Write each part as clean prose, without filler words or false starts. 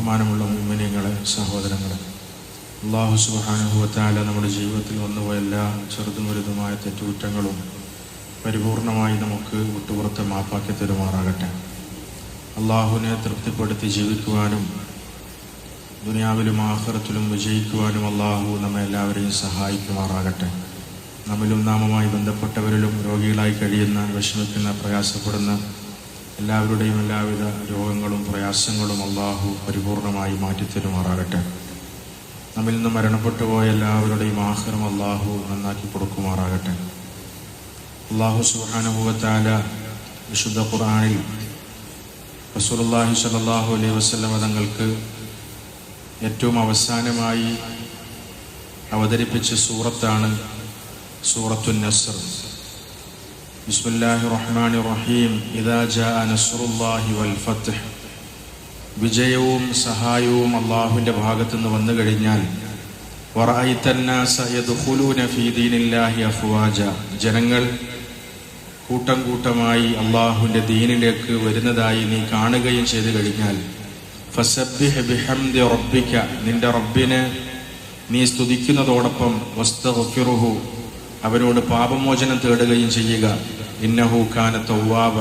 ബഹുമാനമുള്ള മുഅ്മിനീങ്ങളെ, സഹോദരങ്ങളെ, അല്ലാഹു സുബ്ഹാനഹു വ തആല നമ്മുടെ ജീവിതത്തിൽ വന്നുപോയ എല്ലാ ചെറുതും വലുതുമായ തെറ്റുകുറ്റങ്ങളും പരിപൂർണമായി നമുക്ക് വിട്ടുപുറത്ത് മാപ്പാക്കി തരുമാറാകട്ടെ. അള്ളാഹുവിനെ തൃപ്തിപ്പെടുത്തി ജീവിക്കുവാനും ദുനിയാവിലും ആഖിറത്തിലും വിജയിക്കുവാനും അള്ളാഹു നമ്മെ എല്ലാവരെയും സഹായിക്കുമാറാകട്ടെ. നമ്മിലും നാമുമായി ബന്ധപ്പെട്ടവരിലും രോഗികളായി കഴിയുന്ന, വിഷമിക്കുന്ന, പ്രയാസപ്പെടുന്ന എല്ലാവരുടെയും എല്ലാവിധ രോഗങ്ങളും പ്രയാസങ്ങളും അള്ളാഹു പരിപൂർണമായി മാറ്റിത്തരുമാറാകട്ടെ. നമ്മിൽ നിന്ന് മരണപ്പെട്ടു പോയ എല്ലാവരുടെയും ആഖിറം അള്ളാഹു നന്നാക്കി കൊടുക്കുമാറാകട്ടെ. അല്ലാഹു സുബ്ഹാനഹു വ തആല വിശുദ്ധ ഖുർആനിൽ റസൂലുള്ളാഹി സ്വല്ലല്ലാഹു അലൈഹി വസല്ലം തങ്ങൾക്ക് ഏറ്റവും അവസാനമായി അവതരിപ്പിച്ച സൂറത്താണ് സൂറത്തുൻ നസ്ർ. ബിസ്മില്ലാഹിർ റഹ്മാനിർ റഹീം. ഇദാ ജാഅ നസ്റുല്ലാഹി വൽ ഫത്ഹ്. വിജയവും സഹായവും അള്ളാഹുവിൻ്റെ ഭാഗത്തു നിന്ന് വന്നു കഴിഞ്ഞാൽ വറഅയ്തന്നാസ യദ്ഖുലൂന ഫീ ദീനില്ലാഹി അഫ്വാജ. ജനങ്ങൾ കൂട്ടം കൂട്ടമായി അള്ളാഹുവിൻ്റെ ദീനിലേക്ക് വരുന്നതായി നീ കാണുകയും ചെയ്തു കഴിഞ്ഞാൽ ഫസബ്ബിഹ് ബിഹംദി റബ്ബിക. നിന്റെ റബ്ബിനെ നീ സ്തുതിക്കുന്നതോടൊപ്പം വസ്തഗ്ഫിറുഹു, അവനോട് പാപമോചനം തേടുകയും ചെയ്യുക. ഇന്നഹു കാന തവ്വാബ,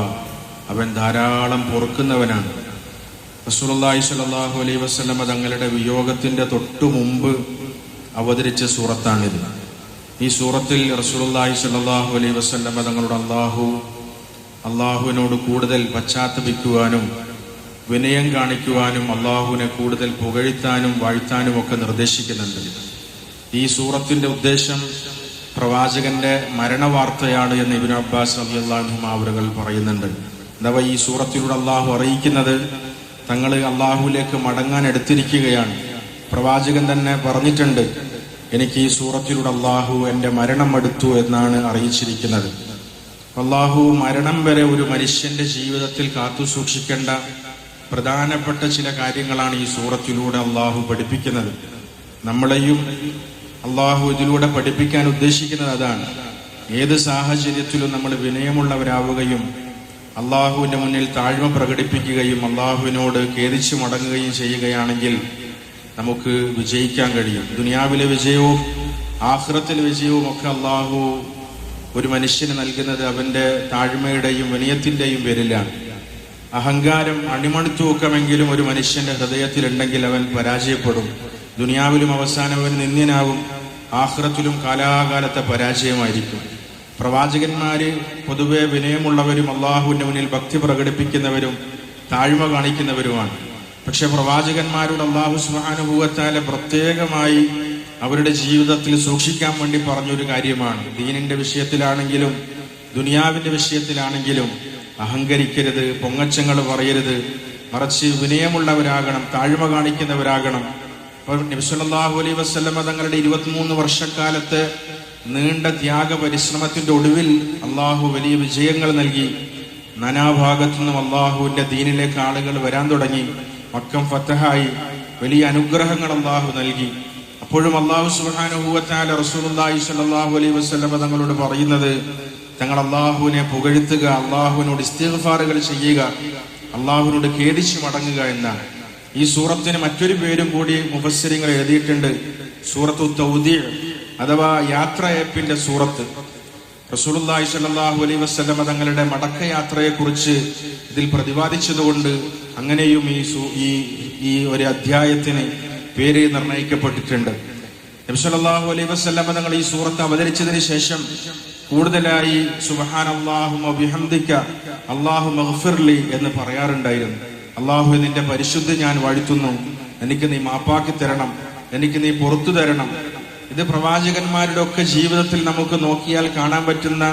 അവൻ ധാരാളം പൊറുക്കുന്നവനാണ്. റസൂലുള്ളാഹി സ്വല്ലല്ലാഹു അലൈഹി വസല്ലം തങ്ങളുടെ വിയോഗത്തിന്റെ തൊട്ടു മുമ്പ് അവതരിച്ച സൂറത്താണിത്. ഈ സൂറത്തിൽ റസൂലുള്ളാഹി സ്വല്ലല്ലാഹു അലൈഹി വസല്ലം തങ്ങളോട് അള്ളാഹുവിനോട് കൂടുതൽ പശ്ചാത്തപിക്കുവാനും വിനയം കാണിക്കുവാനും അള്ളാഹുവിനെ കൂടുതൽ പുകഴ്ത്താനും വാഴ്ത്താനും ഒക്കെ നിർദ്ദേശിക്കുന്നുണ്ട്. ഈ സൂറത്തിന്റെ ഉദ്ദേശം പ്രവാചകന്റെ മരണവാർത്തയാണ് എന്ന് ഇബ്നു അബ്ബാസ് റളിയല്ലാഹു അൻഹു അവരുകൾ പറയുന്നുണ്ട്. അഥവാ ഈ സൂറത്തിലൂടെ അള്ളാഹു അറിയിക്കുന്നത് തങ്ങൾ അള്ളാഹുവിലേക്ക് മടങ്ങാൻ എടുത്തിരിക്കുകയാണ്. പ്രവാചകൻ തന്നെ പറഞ്ഞിട്ടുണ്ട്, എനിക്ക് ഈ സൂറത്തിലൂടെ അള്ളാഹു എൻ്റെ മരണം അടുത്തു എന്നാണ് അറിയിച്ചിരിക്കുന്നത്. അള്ളാഹു മരണം വരെ ഒരു മനുഷ്യന്റെ ജീവിതത്തിൽ കാത്തു സൂക്ഷിക്കേണ്ട പ്രധാനപ്പെട്ട ചില കാര്യങ്ങളാണ് ഈ സൂറത്തിലൂടെ അള്ളാഹു പഠിപ്പിക്കുന്നത്. നമ്മളെയും അള്ളാഹു ഇതിലൂടെ പഠിപ്പിക്കാൻ ഉദ്ദേശിക്കുന്നത് അതാണ്. ഏത് സാഹചര്യത്തിലും നമ്മൾ വിനയമുള്ളവരാവുകയും അള്ളാഹുവിന്റെ മുന്നിൽ താഴ്മ പ്രകടിപ്പിക്കുകയും അള്ളാഹുവിനോട് ഖേദിച്ചു മടങ്ങുകയും ചെയ്യുകയാണെങ്കിൽ നമുക്ക് വിജയിക്കാൻ കഴിയും. ദുനിയാവിലെ വിജയവും ആഖിറത്തിലെ വിജയവും ഒക്കെ അള്ളാഹു ഒരു മനുഷ്യന് നൽകുന്നത് അവന്റെ താഴ്മയുടെയും വിനയത്തിന്റെയും പേരിലാണ്. അഹങ്കാരം അണിമണിത്തൂക്കമെങ്കിലും ഒരു മനുഷ്യന്റെ ഹൃദയത്തിലുണ്ടെങ്കിൽ അവൻ പരാജയപ്പെടും. ദുനിയാവിലും അവസാനം അവൻ നിന്ദ്യനാകും, ആഖിറത്തിലും കാലാകാലത്തെ പരാജയമായിരിക്കും. പ്രവാചകന്മാര് പൊതുവെ വിനയമുള്ളവരും അള്ളാഹുവിന്റെ മുന്നിൽ ഭക്തി പ്രകടിപ്പിക്കുന്നവരും താഴ്മ കാണിക്കുന്നവരുമാണ്. പക്ഷെ പ്രവാചകന്മാരോട് അള്ളാഹു സുബ്ഹാനഹു വ തആല പ്രത്യേകമായി അവരുടെ ജീവിതത്തിൽ സൂക്ഷിക്കാൻ വേണ്ടി പറഞ്ഞൊരു കാര്യമാണ്. ദീനിന്റെ വിഷയത്തിലാണെങ്കിലും ദുനിയാവിന്റെ വിഷയത്തിലാണെങ്കിലും അഹങ്കരിക്കരുത്, പൊങ്ങച്ചങ്ങൾ പറയരുത്, മറിച്ച് വിനയമുള്ളവരാകണം, താഴ്മ കാണിക്കുന്നവരാകണം. നബി സല്ലല്ലാഹു അലൈഹി വസല്ലം തങ്ങളുടെ 23 വർഷക്കാലത്തെ നീണ്ട ത്യാഗ പരിശ്രമത്തിന്റെ ഒടുവിൽ അള്ളാഹു വലിയ വിജയങ്ങൾ നൽകി. നാനാഭാഗത്തു നിന്നും അള്ളാഹുവിന്റെ ദീനിലേക്ക് ആളുകൾ വരാൻ തുടങ്ങി. മക്കം ഫതഹായി, വലിയ അനുഗ്രഹങ്ങൾ അള്ളാഹു നൽകി. അപ്പോഴും അള്ളാഹു സുബ്ഹാനഹു വ തആല റസൂലുള്ളാഹി സ്വല്ലല്ലാഹു അലൈഹി വസല്ലം തങ്ങളോട് പറയുന്നത് തങ്ങൾ അള്ളാഹുവിനെ പുകഴ്ത്തുക, അള്ളാഹുവിനോട് ഇസ്തിഗ്ഫാറുകൾ ചെയ്യുക, അള്ളാഹുവിനോട് ഖേദിച്ചു മടങ്ങുക എന്നാണ്. ഈ സൂറത്തിന് മറ്റൊരു പേരും കൂടി മുഫസ്സിരിങ്ങൾ എഴുതിയിട്ടുണ്ട്, സൂറത്തു തൗദീഅ് അഥവാ യാത്രയപ്പിന്റെ സൂറത്ത്. റസൂലുള്ളാഹി സ്വല്ലല്ലാഹു അലൈഹി വസല്ലം തങ്ങളുടെ മടക്കയാത്രയെ കുറിച്ച് ഇതിൽ പ്രതിപാദിച്ചതുകൊണ്ട് അങ്ങനെയും ഈ ഒരു അധ്യായത്തിന് പേര് നിർണയിക്കപ്പെട്ടിട്ടുണ്ട്. നബി സല്ലല്ലാഹു അലൈഹി വസല്ലം തങ്ങൾ ഈ സൂറത്ത് അവതരിച്ചതിന് ശേഷം കൂടുതലായി സുബ്ഹാനല്ലാഹി വ ബിഹംദിക അല്ലാഹുമ്മ ഗ്ഫിർലി എന്ന് പറയാറുണ്ടായിരുന്നു. അള്ളാഹു നിന്റെ പരിശുദ്ധി ഞാൻ വാഴ്ത്തുന്നു, എനിക്ക് നീ മാപ്പാക്കി തരണം, എനിക്ക് നീ പുറത്തു തരണം. ഇത് പ്രവാചകന്മാരുടെ ഒക്കെ ജീവിതത്തിൽ നമുക്ക് നോക്കിയാൽ കാണാൻ പറ്റുന്ന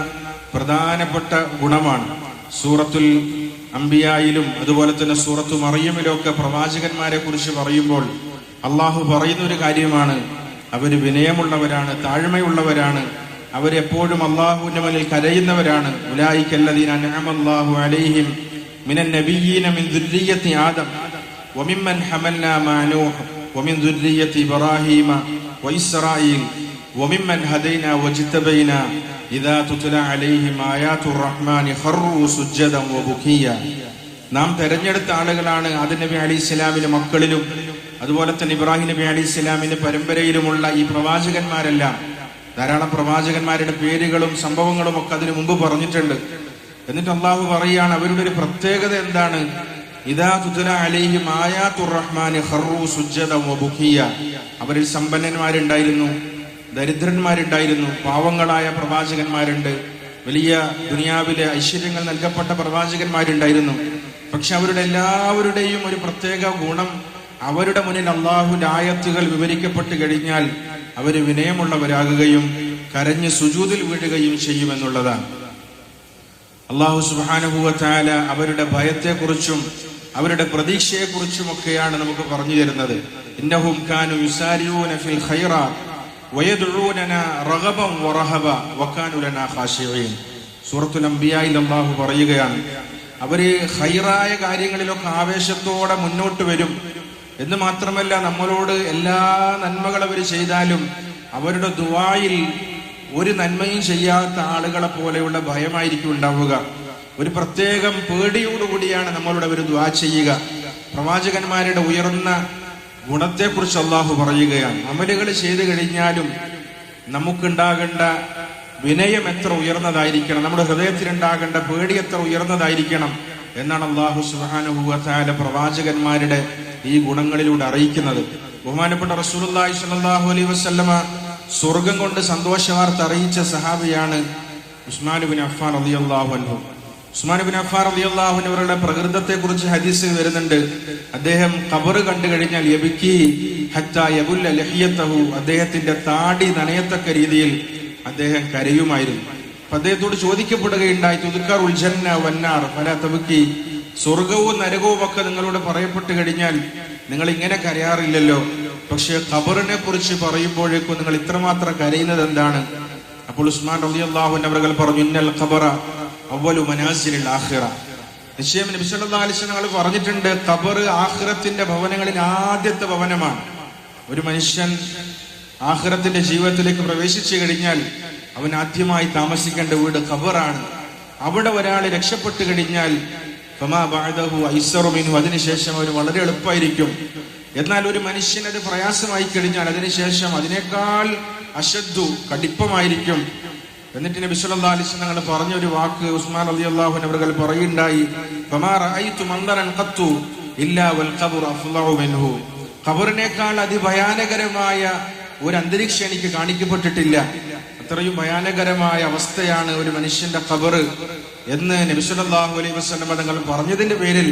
പ്രധാനപ്പെട്ട ഗുണമാണ്. സൂറത്തുൽ അംബിയായിലും അതുപോലെ തന്നെ സൂറത്തു മറിയമിലും ഒക്കെ പ്രവാചകന്മാരെ കുറിച്ച് പറയുമ്പോൾ അള്ളാഹു പറയുന്ന ഒരു കാര്യമാണ്, അവര് വിനയമുള്ളവരാണ്, താഴ്മയുള്ളവരാണ്, അവരെപ്പോഴും അള്ളാഹുവിന്റെ മുന്നിൽ കരയുന്നവരാണ്. ഉലൈകല്ലദീന അൻഅമല്ലാഹു അലൈഹിം മിനൻ നബിയ്യീന മിൻ ദുർരിയ്യത്തി ആദം വമിമ്മൻ ഹമൽനാ മഅ നൂഹ് വമിൻ ദുർരിയ്യത്തി ഇബ്രാഹീമ വഇസ്രായീൽ വമിമ്മൻ ഹദൈനാ വജ്തബൈനാ ഇദാ തുത്ല അലൈഹിം ആയാതുർ റഹ്മാനി ഖറൂ സുജ്ജദൻ വബുകിയ. നാം തെരഞ്ഞെടുത്ത ആളുകളാണ് ആദം നബി അലൈഹി ഇസ്ലാമിന്റെ മക്കളിലും അതുപോലെ തന്നെ ഇബ്രാഹിം നബി അലൈഹി ഇസ്ലാമിന്റെ പരമ്പരയിലുമുള്ള ഈ പ്രവാചകന്മാരെല്ലാം. ധാരാളം പ്രവാചകന്മാരുടെ പേരുകളും സംഭവങ്ങളും ഒക്കെ അതിനു മുമ്പ് പറഞ്ഞിട്ടുണ്ട്. എന്നിട്ട് അള്ളാഹു പറയാണ് അവരുടെ ഒരു പ്രത്യേകത എന്താണ്? ഇദാ തുത്ല അലൈഹിം ആയാത്തുർ റഹ്മാനി ഖറൂ സുജ്ജദൻ വബുകിയ. അവരിൽ സമ്പന്നന്മാരുണ്ടായിരുന്നു, ദരിദ്രന്മാരുണ്ടായിരുന്നു, പാവങ്ങളായ പ്രവാചകന്മാരുണ്ട്, വലിയ ദുനിയാവിലെ ഐശ്വര്യങ്ങൾ നൽകപ്പെട്ട പ്രവാചകന്മാരുണ്ടായിരുന്നു. പക്ഷെ അവരുടെ എല്ലാവരുടെയും ഒരു പ്രത്യേക ഗുണം, അവരുടെ മുന്നിൽ അള്ളാഹുവിന്റെ ആയത്തുകൾ വിവരിക്കപ്പെട്ട് കഴിഞ്ഞാൽ അവര് വിനയമുള്ളവരാകുകയും കരഞ്ഞ് സുജൂദിൽ വീഴുകയും ചെയ്യുമെന്നുള്ളതാണ്. അള്ളാഹു സുബ്ഹാനഹു വ തആല അവരുടെ ഭയത്തെക്കുറിച്ചും അവരുടെ പ്രതീക്ഷയെക്കുറിച്ചുമൊക്കെയാണ് നമുക്ക് പറഞ്ഞു തരുന്നത്. ഇന്നഹും കാനു യുസാരിഊന ഫിൽ ഖൈറാത്ത് വയദ്ഊനനാ റഗബൻ വറഹബ വകാനു ലനാ ഖാശിഈൻ. സൂറത്തുൽ അംബിയായിൽ അള്ളാഹു പറയുകയാണ്, അവര് ഖൈറായ കാര്യങ്ങളിലൊക്കെ ആവേശത്തോടെ മുന്നോട്ട് വരും എന്ന് മാത്രമല്ല, നമ്മളോട് എല്ലാ നന്മകൾ അവർ ചെയ്താലും അവരുടെ ദുആയിൽ ഒരു നന്മയും ചെയ്യാത്ത ആളുകളെ പോലെയുള്ള ഭയമായിരിക്കും ഉണ്ടാവുക. ഒരു പ്രത്യേകം പേടിയോടുകൂടിയാണ് നമ്മളോട് അവർ ദുആ ചെയ്യുക. പ്രവാചകന്മാരുടെ ഉയർന്ന ഗുണത്തെക്കുറിച്ച് അള്ളാഹു പറയുകയാണ്, അമലുകൾ ചെയ്തു കഴിഞ്ഞാലും നമുക്കുണ്ടാകേണ്ട വിനയം എത്ര ഉയർന്നതായിരിക്കണം, നമ്മുടെ ഹൃദയത്തിലുണ്ടാകേണ്ട പേടി എത്ര ഉയർന്നതായിരിക്കണം എന്നാണ് അള്ളാഹു സുബ്ഹാനഹു വ തആല പ്രവാചകന്മാരുടെ ഈ ഗുണങ്ങളിലൂടെ അറിയിക്കുന്നത്. ബഹുമാനപ്പെട്ട റസൂലുള്ളാഹി സ്വല്ലല്ലാഹു അലൈഹി വസല്ലമ സ്വർഗം കൊണ്ട് സന്തോഷവാർത്ത അറിയിച്ച സഹാബിയാണ് ഉസ്മാൻ ഇബ്നു അഫ്ഫാൻ റളിയല്ലാഹു അൻഹു. ഉസ്മാൻ ഇബ്നു അഫ്ഫാൻ റളിയല്ലാഹു അൻഹു അവരുടെ പ്രകൃതത്തെ കുറിച്ച് ഹദീസിൽ വരുന്നുണ്ട്. അദ്ദേഹം ഖബർ കണ്ടു കഴിഞ്ഞാൽ യബ്കി ഹത്താ യബുല്ല ലഹിയതഹു, അദ്ദേഹത്തിന്റെ താടി നനയത്തക്ക രീതിയിൽ അദ്ദേഹം കരയുമായിരുന്നു. അപ്പൊ അദ്ദേഹത്തോട് ചോദിക്കപ്പെടുകയുണ്ടായി, തുദ്കറുൽ ജന്ന വന്നാർ ഫലാ തബ്കി, സ്വർഗവും നരകവും ഒക്കെ നിങ്ങളോട് പറയപ്പെട്ട് കഴിഞ്ഞാൽ നിങ്ങൾ ഇങ്ങനെ കരയാറില്ലല്ലോ, പക്ഷെ ഖബറിനെ കുറിച്ച് പറയുമ്പോഴേക്കും നിങ്ങൾ ഇത്രമാത്രം കരയുന്നത് എന്താണ്? അപ്പോൾ ഉസ്മാൻ റളിയല്ലാഹു അൻഹു അവർ പറഞ്ഞു, ഇന്നൽ ഖബറ അവ്വലു മനാസിലിൽ ആഖിറ. നിശ്ചയം നബി സല്ലല്ലാഹു അലൈഹി വസല്ലം പറഞ്ഞിട്ടുണ്ട്, ഖബർ ആഖിറത്തിന്റെ ഭവനങ്ങളിൽ ആദ്യത്തെ ഭവനമാണ്. ഒരു മനുഷ്യൻ ആഖിറത്തിന്റെ ജീവിതത്തിലേക്ക് പ്രവേശിച്ചു കഴിഞ്ഞാൽ അവൻ ആദ്യമായി താമസിക്കേണ്ട വീട് ഖബറാണ്. അവിടെ ഒരാൾ രക്ഷപ്പെട്ടു കഴിഞ്ഞാൽ ഫമാ ബഅദഹു ഐസറു മിൻഹു, അതിനുശേഷം അവന് വളരെ എളുപ്പമായിരിക്കും. എന്നാൽ ഒരു മനുഷ്യനത് പ്രയാസമായി കഴിഞ്ഞാൽ അതിനുശേഷം അതിനേക്കാൾ അശദ്ദു, കടിപ്പമായിരിക്കും. എന്നിട്ട് നബി സല്ലല്ലാഹു അലൈഹി വസല്ലം പറഞ്ഞ ഒരു വാക്ക് ഉസ്മാൻ റളിയല്ലാഹു അൻഹു അവർ പറയുണ്ടായി, ഫമാ റഅയ്തു മൻദറൻ ഖത്തു ഇല്ലാ വൽ ഖബ്റു അഫ്ളഉ മിൻഹു. ഖബറിനേക്കാൾ അതിഭയാനകരമായ ഒരു അന്തരീക്ഷം എനിക്ക് കാണിക്കപ്പെട്ടിട്ടില്ല. അത്രയും ഭയാനകരമായ അവസ്ഥയാണ് ഒരു മനുഷ്യന്റെ ഖബർ എന്ന് നബി സല്ലല്ലാഹു അലൈഹി വസല്ലം തങ്ങൾ പറഞ്ഞതിന്റെ പേരിൽ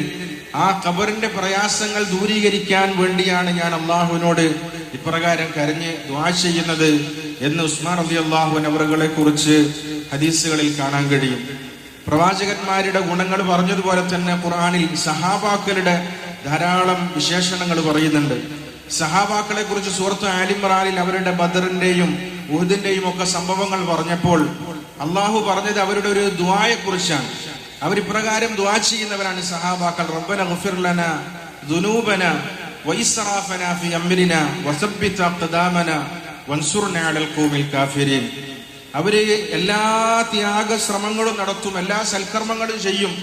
ആ ഖബറിന്റെ പ്രയാസങ്ങൾ ദൂരീകരിക്കാൻ വേണ്ടിയാണ് ഞാൻ അള്ളാഹുവിനോട് ഇപ്രകാരം കരഞ്ഞ് ദുആ ചെയ്യുന്നത് എന്ന് ഉസ്മാൻ റളിയല്ലാഹു അൻഹു അവരെ കുറിച്ച് ഹദീസുകളിൽ കാണാൻ കഴിയും. പ്രവാചകന്മാരുടെ ഗുണങ്ങൾ പറഞ്ഞതുപോലെ തന്നെ ഖുർആനിൽ സഹാബാക്കളുടെ ധാരാളം വിശേഷണങ്ങൾ പറയുന്നുണ്ട്. സഹാബാക്കളെ കുറിച്ച് സൂറത്ത് ആലി ഇംറാനിൽ അവരുടെ ബദറിന്റെയും ഉഹദിന്റെയും ഒക്കെ സംഭവങ്ങൾ പറഞ്ഞപ്പോൾ അള്ളാഹു പറഞ്ഞത് അവരുടെ ഒരു ദുആയെ കുറിച്ചാണ്. അവരിപ്രകാരം ദുആ ചെയ്യുന്നവരാണ് സഹാബാക്കൾ. റബ്ബന ഗഫിർ ലനാ ദുനൂബന വഇസ്റാഫന ഫി അംരിന വസബ്ബിത് അഖ്ദാമന വൻസുർനാ അലൽ ഖൗമിൽ കാഫിരീൻ. അവര് എല്ലാ ത്യാഗ ശ്രമങ്ങളും നടത്തും, എല്ലാ സൽക്കർമ്മങ്ങളും ചെയ്യും.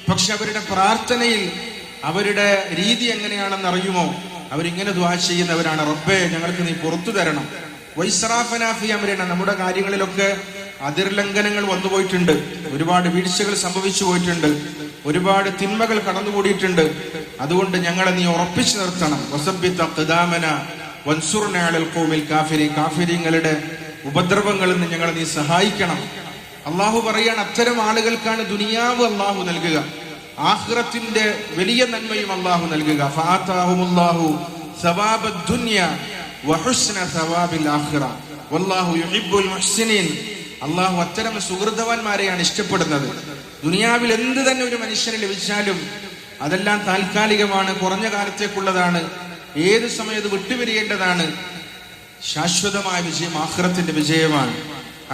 പക്ഷെ അവരുടെ പ്രാർത്ഥനയിൽ അവരുടെ രീതി എങ്ങനെയാണെന്ന് അറിയുമോ? അവരിങ്ങനെ ദുആ ചെയ്യുന്നവരാണ്, റബ്ബേ ഞങ്ങൾക്ക് നീ പുറത്തു തരണം. വൈസ്റാഫന ഫി അംരിന, നമ്മുടെ കാര്യങ്ങളിലൊക്കെ അതിർലംഘനങ്ങൾ വന്നുപോയിട്ടുണ്ട്, ഒരുപാട് വീഴ്ചകൾ സംഭവിച്ചു പോയിട്ടുണ്ട്, ഒരുപാട് തിന്മകൾ കടന്നുകൂടിയിട്ടുണ്ട്. അതുകൊണ്ട് ഞങ്ങളെ നീ ഉറപ്പിച്ചു നിർത്തണം. വസബ്ബിത് അഖ്ദാമന വൻസുർനാ അലൽ ഖൗമിൽ കാഫിരീൻ, കാഫിരീങ്ങളുടെ ഉപദ്രവങ്ങളിൽ നിന്ന് ഞങ്ങളെ നീ സഹായിക്കണം. അള്ളാഹു പറയാണ്, അത്തരം ആളുകൾക്കാണ് ദുനിയാവ് അള്ളാഹു നൽകുക, ആഖിറത്തിന്റെ വലിയ നന്മയും അള്ളാഹു നൽകുക. ഫആതാഹുമുല്ലാഹു സവാബദ് ദുനിയ വഹുസ്ന സവാബിൽ ആഖിറ വല്ലാഹു യുഹിബ്ബുൽ മുഹ്സിനീൻ. അള്ളാഹു അത്തരം സുഹൃതവാന്മാരെയാണ് ഇഷ്ടപ്പെടുന്നത്. ദുനിയാവിൽ എന്ത് തന്നെ ഒരു മനുഷ്യന് ലഭിച്ചാലും അതെല്ലാം താൽക്കാലികമാണ്, കുറഞ്ഞ കാലത്തേക്കുള്ളതാണ്, ഏത് സമയത്ത് വിട്ടുപിരിയേണ്ടതാണ്. ശാശ്വതമായ വിജയം ആഖിറത്തിന്റെ വിജയമാണ്.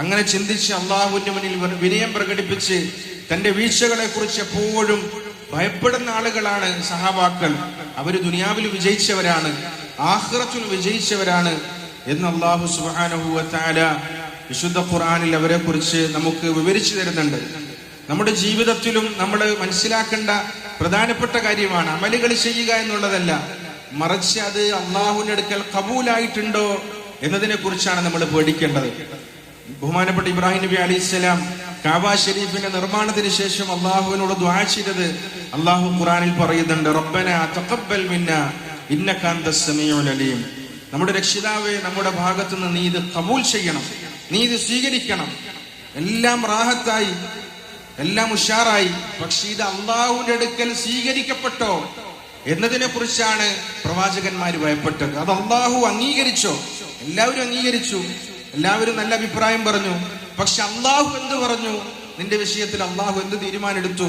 അങ്ങനെ ചിന്തിച്ച് അള്ളാഹുവിന്റെ മുന്നിൽ വിനയം പ്രകടിപ്പിച്ച് തന്റെ വീഴ്ചകളെ കുറിച്ച് എപ്പോഴും ഭയപ്പെടുന്ന ആളുകളാണ് സഹാബാക്കൾ. അവര് ദുനിയാവിൽ വിജയിച്ചവരാണ്, ആഖിറത്തിൽ വിജയിച്ചവരാണ് എന്ന് അല്ലാഹു സുബ്ഹാനഹു വ തആല വിശുദ്ധ ഖുർആനിൽ അവരെ കുറിച്ച് നമുക്ക് വിവരിച്ചു തരുന്നുണ്ട്. നമ്മുടെ ജീവിതത്തിലും നമ്മൾ മനസ്സിലാക്കേണ്ട പ്രധാനപ്പെട്ട കാര്യമാണ്. അമലുകൾ ചെയ്യുക എന്നുള്ളതല്ല, മറിച്ച് അത് അള്ളാഹുവിന്റെ അടുക്കൽ കബൂലായിട്ടുണ്ടോ എന്നതിനെ കുറിച്ചാണ് നമ്മൾ പേടിക്കേണ്ടത്. ബഹുമാനപ്പെട്ട ഇബ്രാഹിം നബി അലൈഹിസ്സലാം കാബ ഷരീഫിന്റെ നിർമ്മാണത്തിന് ശേഷം അള്ളാഹുവിനോട് ദുആ ചെയ്തത് അള്ളാഹു ഖുർആനിൽ പറയുന്നുണ്ട്, റബ്ബനാ തഖബ്ബൽ മിന്നാ ഇന്നക അൻതസ് സമീഉൽ അലീം. നമ്മുടെ രക്ഷിതാവേ, നമ്മുടെ ഭാഗത്ത് നിന്ന് നീ ഇത് കബൂൽ ചെയ്യണം, നീ ഇത് സ്വീകരിക്കണം. എല്ലാം റാഹത്തായി, എല്ലാം ഉഷാറായി, പക്ഷെ ഇത് അള്ളാഹുവിന്റെ അടുക്കൽ സ്വീകരിക്കപ്പെട്ടോ എന്നതിനെ കുറിച്ചാണ് പ്രവാചകന്മാര് ഭയപ്പെട്ടത്. അത് അള്ളാഹു അംഗീകരിച്ചോ? എല്ലാവരും അംഗീകരിച്ചു, എല്ലാവരും നല്ല അഭിപ്രായം പറഞ്ഞു. പക്ഷെ അള്ളാഹു എന്ത് പറഞ്ഞു, നിന്റെ വിഷയത്തിൽ അള്ളാഹു എന്ത് തീരുമാനം എടുത്തു,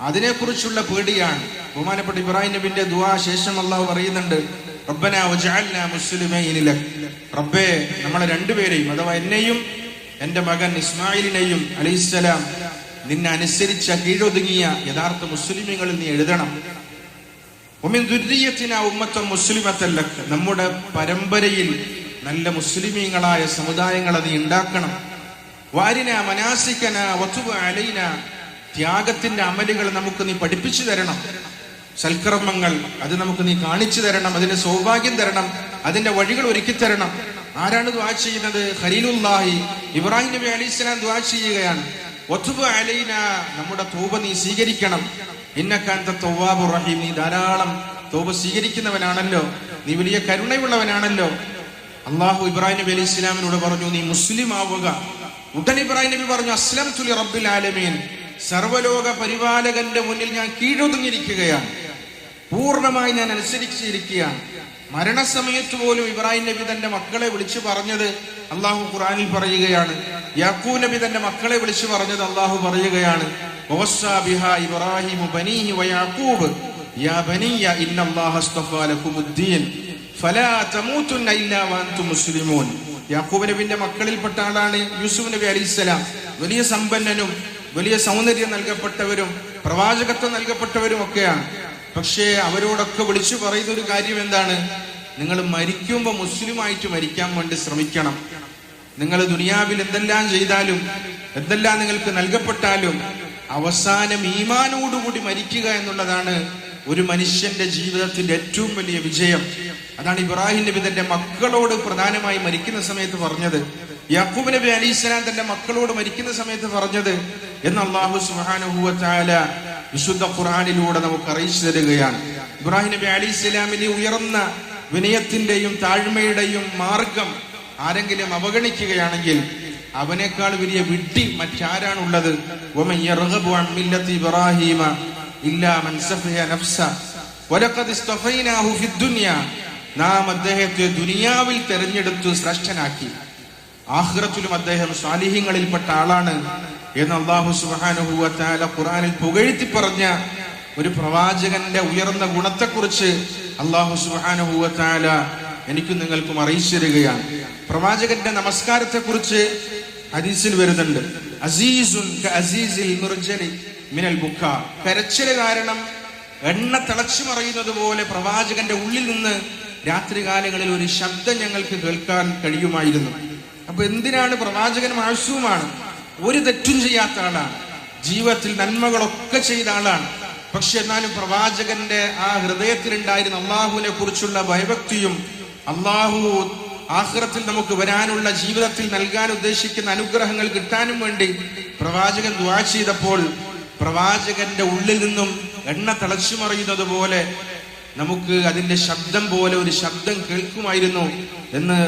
അതിനെക്കുറിച്ചുള്ള പേടിയാണ്. ബഹുമാനപ്പെട്ട ഇബ്രാഹിം നബിന്റെ ദുആ ശേഷം അള്ളാഹു പറയുന്നുണ്ട്, റബ്ബനാ വജഅൽനാ മുസ്ലിമൈനി ലക്. റബ്ബേ, നമ്മളെ രണ്ടുപേരെയും, അഥവാ എന്നെയും എന്റെ മകൻ ഇസ്മായിലിനെയും അലൈഹിസ്സലാം നിന്നെ അനുസരിച്ച കീഴൊതുങ്ങിയ യഥാർത്ഥ മുസ്ലിമീങ്ങളിൽ നീ എഴുതണം. വമിൻ ദുർരിയത്തിനാ ഉമ്മത്തൻ മുസ്ലിമത്തൻ ലക്. നമ്മുടെ പരമ്പരയിൽ നല്ല മുസ്ലിമീങ്ങളായ സമുദായങ്ങളെ നീ ഉണ്ടാക്കണം. വാരിനാ മനാസിക്കനാ വതുബ് അലൈനാ. ത്യാഗത്തിന്റെ അമലുകൾ നമുക്ക് നീ പഠിപ്പിച്ചു തരണം. സൽക്കർമ്മങ്ങൾ അത് നമുക്ക് നീ കാണിച്ചു തരണം, അതിന്റെ സൗഭാഗ്യം തരണം, അതിന്റെ വഴികൾ ഒരുക്കി തരണം. ആരാണ് ദുആ ചെയ്യുന്നത്? ഖലീലുല്ലാഹി ഇബ്രാഹിം നബി അലൈഹിസ്സലാം ദുആ ചെയ്യുകയാണ്. വതുബ് അലൈനാ, നമ്മുടെ തൗബ നീ സ്വീകരിക്കണം. ഇന്നക അൻത തവ്വാബുർ റഹീം. നീ ധാരാളം തൗബ സ്വീകരിക്കുന്നവനാണല്ലോ, നീ വലിയ കരുണയുള്ളവനാണല്ലോ. അള്ളാഹു ഇബ്രാഹിം നബി അലൈഹി ഇസ്ലാമിനോട് പറഞ്ഞു, നീ മുസ്ലിം ആവുക. ഉടൻ ഇബ്രാഹിം നബി പറഞ്ഞു, അസ്ലംതു ലി റബ്ബിൽ ആലമീൻ. സർവലോക പരിപാലകന്റെ മുന്നിൽ ഞാൻ കീഴൊതുങ്ങിയിരിക്കുകയാണ്, പൂർണ്ണമായി ഞാൻ അനുസരിച്ചിരിക്കുകയാണ്. മരണസമയത്ത് പോലും ഇബ്രാഹിം നബി തന്റെ മക്കളെ വിളിച്ചു പറഞ്ഞത് അള്ളാഹു ഖുർആനിൽ പറയുകയാണ്. യാക്കൂബ് നബി തന്റെ മക്കളെ വിളിച്ചു പറഞ്ഞത് അള്ളാഹു പറയുകയാണ്, വവസ്സാ ബിഹാ ഇബ്രാഹിമു ബനീഹി വയാക്കൂബ് യാ ബനിയ്യ ഇന്നല്ലാഹ അസ്തഫാ ലകുമുദ്ദീൻ ഫലാ തമൂതുന്ന ഇല്ലാ വഅൻതും മുസ്ലിമൂൻ. യാക്കൂബ് നബിന്റെ മക്കളിൽപ്പെട്ട ആളാണ് യൂസുഫ് നബി അലൈഹിസ്സലാം. വലിയ സമ്പന്നനും വലിയ സൗന്ദര്യം നൽകപ്പെട്ടവരും പ്രവാചകത്വം നൽകപ്പെട്ടവരും ഒക്കെയാണ്. പക്ഷേ അവരോടൊക്കെ വിളിച്ചു പറയുന്ന ഒരു കാര്യം എന്താണ്? നിങ്ങൾ മരിക്കുമ്പോൾ മുസ്ലിമായിട്ട് മരിക്കാൻ വേണ്ടി ശ്രമിക്കണം. നിങ്ങൾ ദുനിയാവിൽ എന്തെല്ലാം ചെയ്താലും എന്തെല്ലാം നിങ്ങൾക്ക് നൽകപ്പെട്ടാലും അവസാനം ഈമാനോടുകൂടി മരിക്കുക എന്നുള്ളതാണ് ഒരു മനുഷ്യന്റെ ജീവിതത്തിന്റെ ഏറ്റവും വലിയ വിജയം. അതാണ് ഇബ്രാഹിം നബി തന്റെ മക്കളോട് പ്രധാനമായി മരിക്കുന്ന സമയത്ത് പറഞ്ഞത്. യാക്കൂബ് നബി അലൈഹിസ്സലാം തന്റെ മക്കളോട് മരിക്കുന്ന സമയത്ത് പറഞ്ഞത് എന്ന് അല്ലാഹു സുബ്ഹാനഹു വ തആല വിശുദ്ധ ഖുർആനിലൂടെ നമുക്ക് അറിയിച്ചു തരികയാണ്. ഇബ്രാഹിം നബി അലൈഹിസ്സലാമിന്റെ ഉയർന്ന വിനയത്തിന്റെയും താഴ്മയുടെയും മാർഗം ആരെങ്കിലും അവഗണിക്കുകയാണെങ്കിൽ അവനേക്കാൾ വലിയ വിഡ്ഢി മറ്റാരാണുള്ളത്? വമൻ യർഗബു അൻ മില്ലത്തി ഇബ്രാഹീമ ഇല്ലാ മൻ സഫിഹ നഫ്സ വലഖദ് ഇസ്തഫൈനാഹു ഫിദ് ദുനിയ. നാം അദ്ദേഹത്തെ ദുനിയാവിൽ തെരഞ്ഞെടുത്ത് ശ്രേഷ്ഠനാക്കി, ആഖിറത്തിലും അദ്ദേഹം സാലിഹീങ്ങളിൽപ്പെട്ട ആളാണ് എന്ന് അല്ലാഹു സുബ്ഹാനഹു വ തആല ഖുർആനിൽ പുകഴ്ത്തി പറഞ്ഞ ഒരു പ്രവാചകന്റെ ഉയർന്ന ഗുണത്തെക്കുറിച്ച് അല്ലാഹു സുബ്ഹാനഹു വ തആല എനിക്കും നിങ്ങൾക്കും അറിയിച്ചു തരികയാണ്. പ്രവാചകന്റെ നമസ്കാരത്തെക്കുറിച്ച് ഹദീസിൽ വരുന്നുണ്ട്, അസീസുൻ കഅസീസിൽ മുർജലി മിനൽ ബുക്കാ. കരച്ചില് കാരണം എണ്ണ തിളച്ചു മറിയുന്നത് പോലെ പ്രവാചകന്റെ ഉള്ളിൽ നിന്ന് രാത്രികാലങ്ങളിൽ ഒരു ശബ്ദം ഞങ്ങൾക്ക് കേൾക്കാൻ കഴിയുമായിരുന്നു. അപ്പൊ എന്തിനാണ്? പ്രവാചകൻ മാസൂമാണ്, ഒരു തെറ്റും ചെയ്യാത്ത ആളാണ്, ജീവിതത്തിൽ നന്മകളൊക്കെ ചെയ്ത ആളാണ്. പക്ഷെ എന്നാലും പ്രവാചകന്റെ ആ ഹൃദയത്തിലുണ്ടായിരുന്ന അള്ളാഹുവിനെ കുറിച്ചുള്ള ഭയഭക്തിയും അള്ളാഹു ആഖിറത്തിൽ നമുക്ക് വരാനുള്ള ജീവിതത്തിൽ നൽകാൻ ഉദ്ദേശിക്കുന്ന അനുഗ്രഹങ്ങൾ കിട്ടാനും വേണ്ടി പ്രവാചകൻ ദുആ ചെയ്തപ്പോൾ പ്രവാചകന്റെ ഉള്ളിൽ നിന്നും എണ്ണ തിളച്ചു മറിയുന്നത് പോലെ നമുക്ക് അതിന്റെ ശബ്ദം പോലെ ഒരു ശബ്ദം കേൾക്കുമായിരുന്നു എന്ന്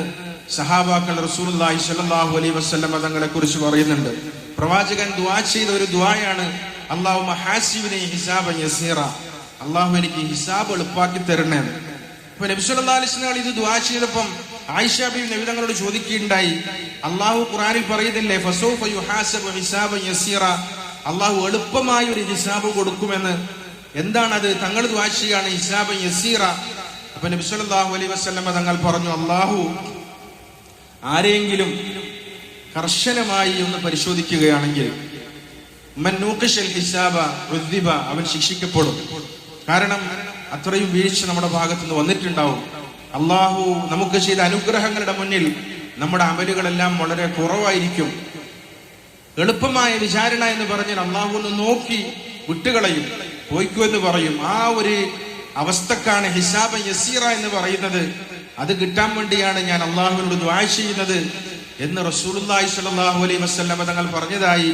സഹാബാക്കൾ റസൂലുള്ളാഹി സ്വല്ലല്ലാഹു അലൈഹി വസല്ലം തങ്ങളെ കുറിച്ച് പറയുന്നുണ്ട്. പ്രവാചകൻ ദുആ ചെയ്ത ഒരു ദുആയാണ്, അല്ലാഹുമ്മ ഹാസിബ്നി ഹിസാബൻ യസീറ. അല്ലാഹു എനിക്ക് ഹിസാബ് എളുപ്പാക്കി തരണേ. അപ്പൊ നബി സല്ലല്ലാഹു അലൈഹി വസല്ലം ഇത് ദുആ ചെയ്തപ്പം ആയിഷ ബീവി നബി തങ്ങളോട് ചോദിക്കുകയുണ്ടായി, അല്ലാഹു ഖുർആനിൽ പറയുന്നില്ലേ ഫസൗഫ യുഹാസബു ഹിസാബൻ യസീറ, അല്ലാഹു എളുപ്പമായ ഒരു ഹിസാബ് കൊടുക്കുമെന്ന്. എന്താണത്? തങ്ങൾ ദുആ ചെയ്യാണ് ഹിസാബൻ യസീറ. അപ്പൊ നബി സല്ലല്ലാഹു അലൈഹി വസല്ലം തങ്ങൾ പറഞ്ഞു, അല്ലാഹു ആരെങ്കിലും കർശനമായി ഒന്ന് പരിശോധിക്കുകയാണെങ്കിൽ അവൻ ശിക്ഷിക്കപ്പെടും. കാരണം അത്രയും വീഴ്ച നമ്മുടെ ഭാഗത്തുനിന്ന് വന്നിട്ടുണ്ടാവും. അള്ളാഹു നമുക്ക് ചെയ്ത അനുഗ്രഹങ്ങളുടെ മുന്നിൽ നമ്മുടെ അമലുകളെല്ലാം വളരെ കുറവായിരിക്കും. എളുപ്പമായ വിചാരണ എന്ന് പറഞ്ഞാൽ അള്ളാഹു ഒന്ന് നോക്കി വിട്ടുകളയും. പോയിക്കോ എന്ന് പറയും. ആ ഒരു അവസ്ഥക്കാണ് ഹിസാബ യസീറ എന്ന് പറയുന്നത്. അത് കിട്ടാൻ വേണ്ടിയാണ് ഞാൻ അള്ളാഹുവിനോട് ദുആ ചെയ്യുന്നത് എന്ന് റസൂലുള്ളാഹി സ്വല്ലല്ലാഹു അലൈഹി വസല്ലം തങ്ങൾ പറഞ്ഞതായി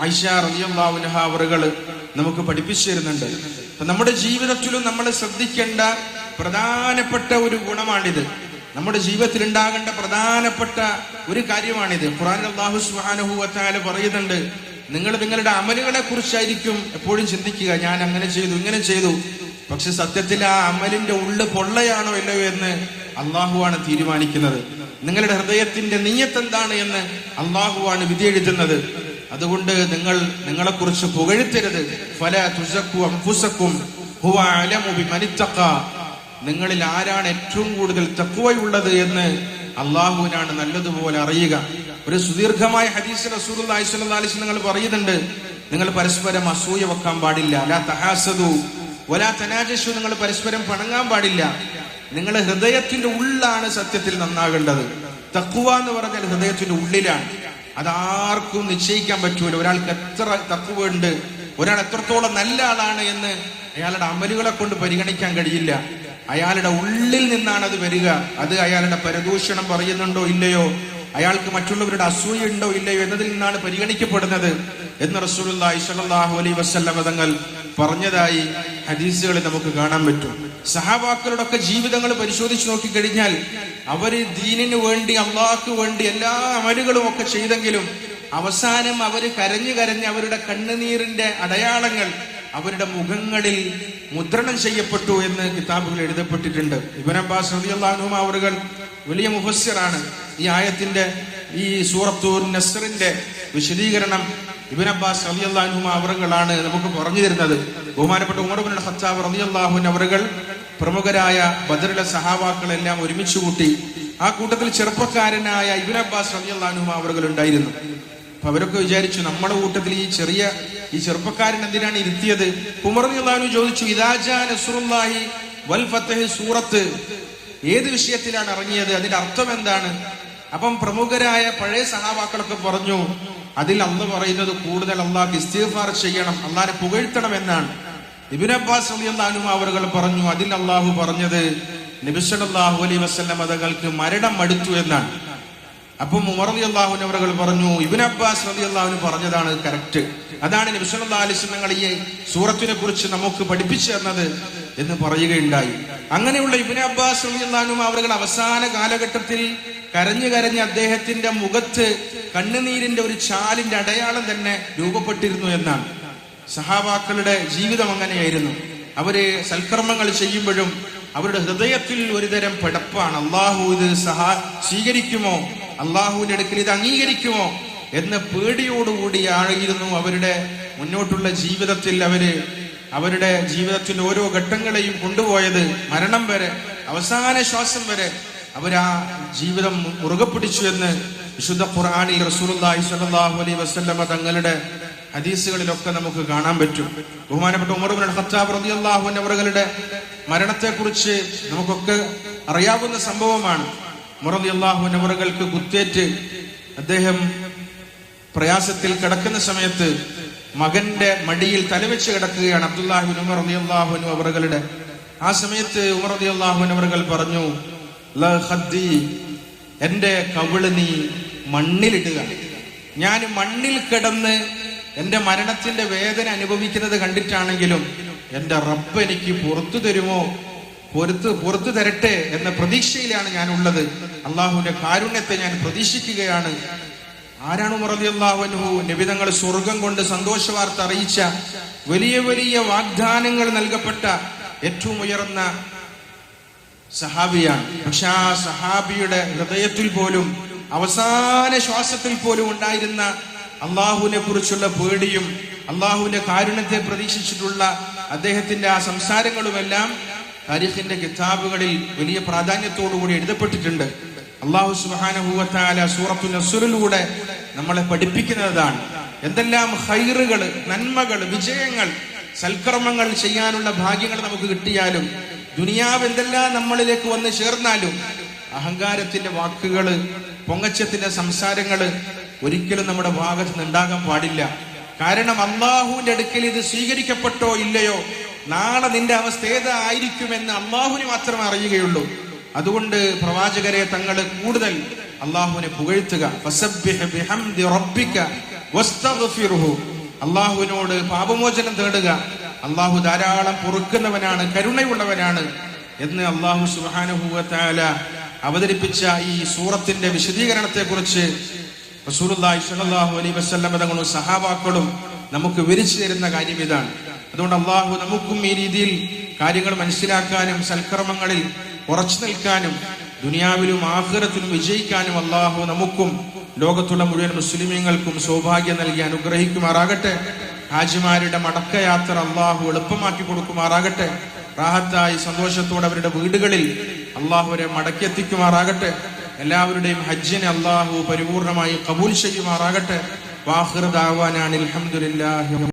ആയിഷ റളിയല്ലാഹു അൻഹ അവറുകൾ നമുക്ക് പഠിപ്പിച്ചു തരുന്നുണ്ട്. അപ്പൊ നമ്മുടെ ജീവിതത്തിലും നമ്മൾ ശ്രദ്ധിക്കേണ്ട പ്രധാനപ്പെട്ട ഒരു ഗുണമാണിത്. നമ്മുടെ ജീവിതത്തിൽ ഉണ്ടാകേണ്ട പ്രധാനപ്പെട്ട ഒരു കാര്യമാണിത്. ഖുർആനിൽ അല്ലാഹു സുബ്ഹാനഹു വ തആല പറയുന്നുണ്ട്, നിങ്ങൾ നിങ്ങളുടെ അമലുകളെ കുറിച്ചായിരിക്കും എപ്പോഴും ചിന്തിക്കുക, ഞാൻ അങ്ങനെ ചെയ്തു ഇങ്ങനെ ചെയ്തു. പക്ഷെ സത്യത്തിൽ ആ അമലിന്റെ ഉള്ളു പൊള്ളയാണോ ഇല്ലയോ എന്ന് അള്ളാഹുവാണ് തീരുമാനിക്കുന്നത്. നിങ്ങളുടെ ഹൃദയത്തിന്റെ നിയ്യത്ത് എന്താണ് എന്ന് അള്ളാഹുവാണ് വിധി എഴുതുന്നത്. അതുകൊണ്ട് നിങ്ങളെക്കുറിച്ച് പുകഴ്ത്തരുത്. ഫലാ തുസക്കു അൻഫുസക്കും ഹുവ അലമു ബിമനിത്തഖ. നിങ്ങളിൽ ആരാണ് ഏറ്റവും കൂടുതൽ തഖ്വയുള്ളത് എന്ന് അള്ളാഹുവിനാണ് നല്ലതുപോലെ അറിയുക. ഒരു സുദീർഘമായ ഹദീസ് റസൂലുള്ളാഹി സ്വല്ലല്ലാഹു അലൈഹി വസല്ലം പറയുന്നുണ്ട്, നിങ്ങൾ പരസ്പരം അസൂയ വെക്കാൻ പാടില്ല. ലാ തഹാസദു വലാ തനാജശു. നിങ്ങൾ പരസ്പരം പിണങ്ങാൻ പാടില്ല. നിങ്ങളുടെ ഹൃദയത്തിന്റെ ഉള്ളാണ് സത്യത്തിൽ നന്നാകേണ്ടത്. തഖ്വ എന്ന് പറഞ്ഞാൽ ഹൃദയത്തിന്റെ ഉള്ളിലാണ്. അതാർക്കും നിശ്ചയിക്കാൻ പറ്റൂല. ഒരാൾക്ക് എത്ര തഖ്വ ഉണ്ട്, ഒരാൾ എത്രത്തോളം നല്ല ആളാണ് എന്ന് അയാളുടെ അമലുകളെ കൊണ്ട് പരിഗണിക്കാൻ കഴിയില്ല. അയാളുടെ ഉള്ളിൽ നിന്നാണ് അത് വരിക. അത് അയാളുടെ പരദൂഷണം പറയുന്നുണ്ടോ ഇല്ലയോ, അയാൾക്ക് മറ്റുള്ളവരുടെ അസൂയ ഉണ്ടോ ഇല്ലയോ എന്നതിൽ നിന്നാണ് പരിഗണിക്കപ്പെടുന്നത് എന്ന് റസൂലുള്ളാഹി സ്വല്ലല്ലാഹു അലൈഹി വസല്ലം തങ്ങൾ പറഞ്ഞതായി ഹദീസുകളിൽ നമുക്ക് കാണാൻ പറ്റും. സഹാബാക്കളുടെ ഒക്കെ ജീവിതങ്ങൾ പരിശോധിച്ച് നോക്കിക്കഴിഞ്ഞാൽ അവര് ദീനിന് വേണ്ടി അള്ളാഹ്ക്ക് വേണ്ടി എല്ലാ അമലുകളും ഒക്കെ ചെയ്തെങ്കിലും അവസാനം അവര് കരഞ്ഞു കരഞ്ഞ് അവരുടെ കണ്ണുനീരിന്റെ അടയാളങ്ങൾ അവരുടെ മുഖങ്ങളിൽ മുദ്രണം ചെയ്യപ്പെട്ടു എന്ന് കിതാബുകൾ എഴുതപ്പെട്ടിട്ടുണ്ട്. ഇബ്നു അബ്ബാസ് റളിയല്ലാഹു അൻഹു അവറുകൾ വലിയ മുഫസ്സിറാണ്. ഈ ആയത്തിന്റെ ഈ സൂറത്തുൻ നസ്റിന്റെ വിശദീകരണം ഇബ്നു അബ്ബാസ് റളിയല്ലാഹു അൻഹു അവറുകളാണ് നമുക്ക് പറഞ്ഞു തരുന്നത്. ബഹുമാനപ്പെട്ട ഉമർ ഇബ്നുൽ ഖത്താബ് റളിയല്ലാഹു അൻഹു അവറുകൾ പ്രമുഖരായ ബദറിലെ സഹാബാക്കളെല്ലാം ഒരുമിച്ച് കൂട്ടി. ആ കൂട്ടത്തിൽ ചെറുപ്പക്കാരനായ ഇബ്നു അബ്ബാസ് റളിയല്ലാഹു അൻഹു അവറുകൾ ഉണ്ടായിരുന്നു. അപ്പൊ അവരൊക്കെ വിചാരിച്ചു, നമ്മുടെ കൂട്ടത്തിൽ ഈ ചെറുപ്പക്കാരൻ എന്തിനാണ് ഇരുത്തിയത്? ഉമർ റളിയല്ലാഹു അൻഹു ചോദിച്ചു, ഇദാ ജാ നസ്റുല്ലാഹി വൽ ഫത്ഹ് സൂറത്ത് ഏത് വിഷയത്തിലാണ് ഇറങ്ങിയത്, അതിന്റെ അർത്ഥം എന്താണ്? അപ്പം പ്രമുഖരായ പഴയ സഹാബാക്കളൊക്കെ പറഞ്ഞു, അതിൽ അള്ളാഹ് പറയുന്നത് കൂടുതൽ അള്ളാഹ് ഇസ്തിഗ്ഫാർ ചെയ്യണം, അള്ളാഹിനെ പുകഴ്ത്തണം എന്നാണ്. ഇബ്നു അബ്ബാസ് റളിയല്ലാഹു അൻഹു അവറുകൾ പറഞ്ഞു, അതിൽ അള്ളാഹു പറഞ്ഞത് നബി സല്ലല്ലാഹു അലൈഹി വസല്ലം തങ്ങൾക്ക് മരണം അടുത്തു എന്നാണ്. അപ്പം ഉമർ റളിയല്ലാഹു അൻഹു അവറുകൾ പറഞ്ഞു, ഇബ്നു അബ്ബാസ് റളിയല്ലാഹു അൻഹു പറഞ്ഞതാണ് കറക്റ്റ്, അതാണ് നബി സല്ലല്ലാഹു അലൈഹി വസല്ലം ഈ സൂറത്തിനെ കുറിച്ച് നമുക്ക് പഠിപ്പിച്ചു തന്നത് എന്ന് പറയുകയുണ്ടായി. അങ്ങനെയുള്ള ഇബ്നു അബ്ബാസ് റളിയല്ലാഹു അൻഹു അവറുകൾ അവസാന കാലഘട്ടത്തിൽ കരഞ്ഞു കരഞ്ഞ് അദ്ദേഹത്തിന്റെ മുഖത്ത് കണ്ണുനീരിന്റെ ഒരു ചാലിന്റെ അടയാളം തന്നെ രൂപപ്പെട്ടിരുന്നു എന്നാണ്. സഹാബാക്കളുടെ ജീവിതം അങ്ങനെയായിരുന്നു. അവര് സൽക്കർമ്മങ്ങൾ ചെയ്യുമ്പോഴും അവരുടെ ഹൃദയത്തിൽ ഒരുതരം പിടപ്പാണ്. അള്ളാഹു ഇത് സ്വീകരിക്കുമോ, അള്ളാഹുവിന്റെ അടുക്കൽ ഇത് അംഗീകരിക്കുമോ എന്ന പേടിയോടുകൂടിയായിരുന്നു അവരുടെ മുന്നോട്ടുള്ള ജീവിതത്തിൽ അവരുടെ ജീവിതത്തിന്റെ ഓരോ ഘട്ടങ്ങളെയും കൊണ്ടുപോയത്. മരണം വരെ, അവസാന ശ്വാസം വരെ അവരാ ജീവിതം മുറുകെ പിടിച്ചു എന്ന് വിശുദ്ധ ഖുർആനിൽ റസൂലുള്ളാഹി സ്വല്ലല്ലാഹു അലൈഹി വസല്ലം തങ്ങളുടെ ഹദീസുകളിലൊക്കെ നമുക്ക് കാണാൻ പറ്റും. ബഹുമാനപ്പെട്ട ഉമർ ഇബ്നുൽ ഖത്താബ് റളിയല്ലാഹു അൻഹു അവരുടെ മരണത്തെക്കുറിച്ച് നമുക്കൊക്കെ അറിയാവുന്ന സംഭവമാണ്. ഉമർ റളിയല്ലാഹു അൻഹു അവർക്ക് കുത്തേറ്റ് അദ്ദേഹം പ്രയാസത്തിൽ കിടക്കുന്ന സമയത്ത് മകന്റെ മടിയിൽ തലവെച്ച് കിടക്കുകയാണ് അബ്ദുല്ലാഹി ഇബ്നു ഉമർ റളിയല്ലാഹു അൻഹു അവരുടെ. ആ സമയത്ത് ഉമർ റളിയല്ലാഹു അൻഹു അവർ പറഞ്ഞു, ലാ ഖദ്ദി, എന്റെ കവിള് നീ മണ്ണിലിടുക. ഞാൻ മണ്ണിൽ കിടന്ന് എന്റെ മരണത്തിന്റെ വേദന അനുഭവിക്കുന്നത് കണ്ടിട്ടാണെങ്കിലും എന്റെ റബ്ബ് എനിക്ക് പുറത്തു തരുമോ, പുറത്തു തരട്ടെ എന്ന പ്രതീക്ഷയിലാണ് ഞാൻ ഉള്ളത്. അള്ളാഹുവിന്റെ കാരുണ്യത്തെ ഞാൻ പ്രതീക്ഷിക്കുകയാണ്. ആരാണ് ഉമർ റളിയല്ലാഹു അൻഹു? നബി തങ്ങൾ സ്വർഗം കൊണ്ട് സന്തോഷ വാർത്ത അറിയിച്ച, വലിയ വലിയ വാഗ്ദാനങ്ങൾ നൽകപ്പെട്ട ഏറ്റവും ഉയർന്ന സഹാബിയാണ്. പക്ഷെ ആ സഹാബിയുടെ ഹൃദയത്തിൽ പോലും അവസാന ശ്വാസത്തിൽ പോലും ഉണ്ടായിരുന്ന അള്ളാഹുവിനെ കുറിച്ചുള്ള പേടിയും അള്ളാഹുവിന്റെ കാരുണ്യത്തെ പ്രതീക്ഷിച്ചിട്ടുള്ള അദ്ദേഹത്തിന്റെ ആ സംസാരങ്ങളുമെല്ലാം താരീഖിന്റെ കിതാബുകളിൽ വലിയ പ്രാധാന്യത്തോടുകൂടി എഴുതപ്പെട്ടിട്ടുണ്ട്. അള്ളാഹു സുബ്ഹാനഹു വ തആല സൂറത്തുൻ നസ്റിലൂടെ നമ്മളെ പഠിപ്പിക്കുന്നതാണ് എന്തെല്ലാം ഖൈറുകൾ, നന്മകൾ, വിജയങ്ങൾ, സൽക്കർമ്മങ്ങൾ ചെയ്യാനുള്ള ഭാഗ്യങ്ങൾ നമുക്ക് കിട്ടിയാലും ദുനിയാവ് എന്തെല്ലാം നമ്മളിലേക്ക് വന്ന് ചേർന്നാലും അഹങ്കാരത്തിന്റെ വാക്കുകള്, പൊങ്ങച്ചത്തിന്റെ സംസാരങ്ങള് ഒരിക്കലും നമ്മുടെ ഭാഗത്ത് നിന്ന് ഉണ്ടാകാൻ പാടില്ല. കാരണം അള്ളാഹുവിന്റെ അടുക്കൽ ഇത് സ്വീകരിക്കപ്പെട്ടോ ഇല്ലയോ, നാളെ നിന്റെ അവസ്ഥ ഏതായിരിക്കുമെന്ന് അള്ളാഹുവിന് മാത്രമേ അറിയുകയുള്ളൂ. അതുകൊണ്ട് പ്രവാചകരെ തങ്ങൾ കൂടുതൽ അള്ളാഹുവിനെ പുകഴ്ത്തുക. ഫസബ്ബിഹ് ബിഹംദി റബ്ബിക വസ്തഗ്ഫിർഹു, അള്ളാഹുവിനോട് പാപമോചനം തേടുക. അള്ളാഹു ധാരാളം പൊറുക്കുന്നവനാണ്, കരുണയുള്ളവനാണ് എന്ന് അള്ളാഹു സുബ്ഹാനഹു വ തആല അവതരിപ്പിച്ച ഈ സൂറത്തിന്റെ വിശദീകരണത്തെ കുറിച്ച് റസൂലുള്ളാഹി സ്വല്ലല്ലാഹു അലൈഹി വസല്ലം തങ്ങളും സഹാബാക്കളും നമുക്ക് വിവരിച്ചു തരുന്ന കാര്യം ഇതാണ്. അതുകൊണ്ട് അള്ളാഹു നമുക്കും ഈ രീതിയിൽ കാര്യങ്ങൾ മനസ്സിലാക്കാനും സൽക്കർമ്മങ്ങളിൽ ഉറച്ചു നിൽക്കാനും ദുനിയാവിലും ആഖിറത്തിലും വിജയിക്കാനും അള്ളാഹു നമുക്കും ലോകത്തുള്ള മുഴുവൻ മുസ്ലിമീങ്ങൾക്കും സൗഭാഗ്യം നൽകി അനുഗ്രഹിക്കുമാറാകട്ടെ. ഹാജിമാരുടെ മടക്കയാത്ര അള്ളാഹു എളുപ്പമാക്കി കൊടുക്കുമാറാകട്ടെ. റാഹത്തായി സന്തോഷത്തോടെ അവരുടെ വീടുകളിൽ അള്ളാഹു അവരെ മടക്കിയെത്തിക്കുമാറാകട്ടെ. എല്ലാവരുടെയും ഹജ്ജിനെ അള്ളാഹു പരിപൂർണമായി കബൂൽ ചെയ്യുമാറാകട്ടെ. വാഖിറു ദഅ്വാനാ അൽഹംദുലില്ലാഹി